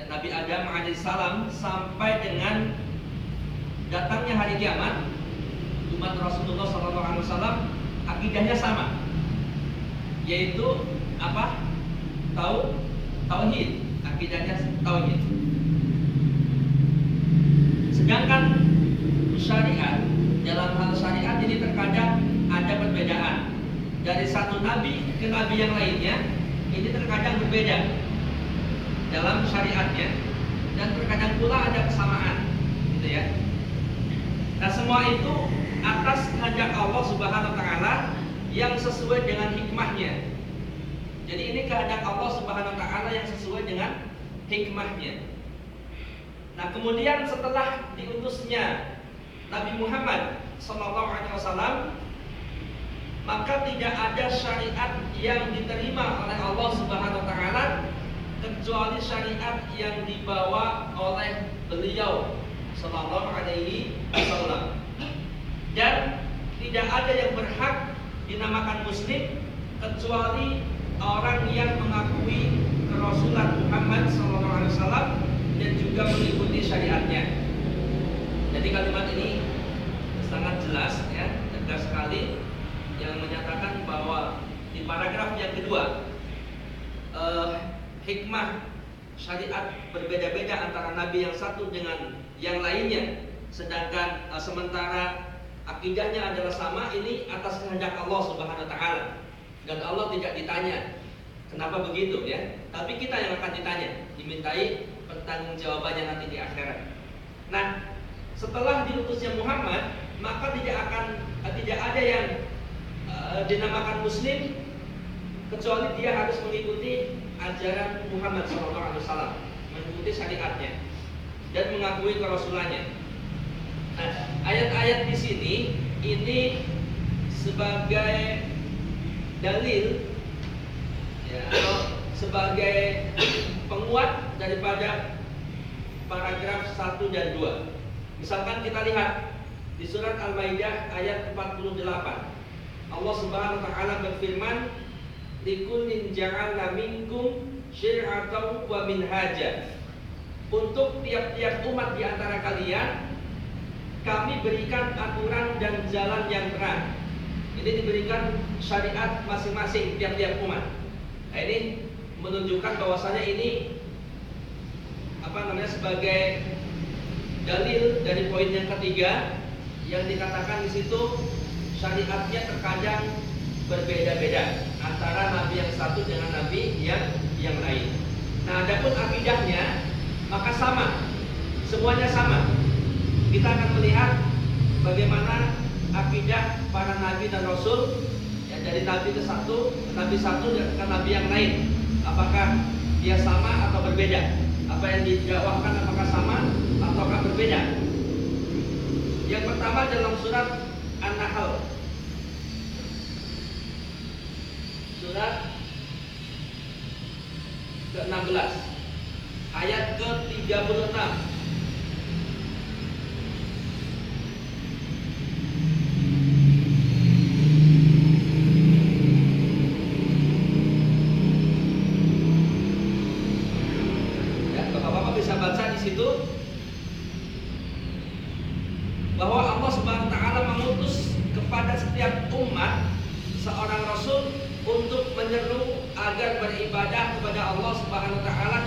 Nabi Adam alaihissalam sampai dengan datangnya hari kiamat, umat Rasulullah SAW akidahnya sama, yaitu apa? Tauhid. Akidahnya tauhid. Sedangkan syariat, dalam hal syariat ini terkadang ada perbedaan dari satu nabi ke nabi yang lainnya. Ini terkadang berbeda dalam syariatnya, dan terkadang pula ada kesamaan, gitu ya. Nah, semua itu atas kehendak Allah Subhanahu wa taala yang sesuai dengan hikmahnya. Jadi ini kehendak Allah Subhanahu wa taala yang sesuai dengan hikmahnya. Nah, kemudian setelah diutusnya Nabi Muhammad SAW, maka tidak ada syariat yang diterima oleh Allah Subhanahu wa taala kecuali syariat yang dibawa oleh beliau sallallahu alaihi wasallam. Dan tidak ada yang berhak dinamakan muslim kecuali orang yang mengakui kerasulan Muhammad sallallahu alaihi wasallam dan juga mengikuti syariatnya. Jadi kalimat ini sangat jelas ya, tegas sekali, yang menyatakan bahwa di paragraf yang kedua, hikmah syariat berbeda-beda antara nabi yang satu dengan yang lainnya, sedangkan sementara akidahnya adalah sama. Ini atas kehendak Allah Subhanahu wa taala, dan Allah tidak ditanya kenapa begitu ya, tapi kita yang akan ditanya, dimintai pertanggungjawabannya nanti di akhirat. Nah, setelah diutusnya Muhammad, maka tidak ada yang dinamakan muslim kecuali dia harus mengikuti ajaran Muhammad SAW, mengikuti syariatnya dan mengakui kerasulannya. Nah, ayat-ayat di sini ini sebagai dalil ya, atau sebagai penguat daripada paragraf 1 dan 2. Misalkan kita lihat di surat Al-Maidah ayat 48. Allah Subhanahu wa taala berfirman, "Likullin ja'alna minkum syir'atan wa minhaja." Untuk tiap-tiap umat di antara kalian kami berikan aturan dan jalan yang terang. Ini diberikan syariat masing-masing tiap-tiap umat. Nah, ini menunjukkan bahwasanya ini sebagai dalil dari poin yang ketiga yang dikatakan di situ, syariatnya terkadang berbeda-beda antara nabi yang satu dengan nabi yang lain. Nah, adapun akidahnya maka sama, semuanya sama. Kita akan melihat bagaimana akidah para nabi dan rasul ya, dari nabi ke satu ke nabi yang lain. Apakah dia sama atau berbeda? Apa yang didakwahkan apakah sama ataukah berbeda? Yang pertama dalam surat An-Nahl, surat ke-16 ayat ke-36. Bahwa Allah Subhanahu wa taala mengutus kepada setiap umat seorang rasul untuk menyeru agar beribadah kepada Allah Subhanahu wa taala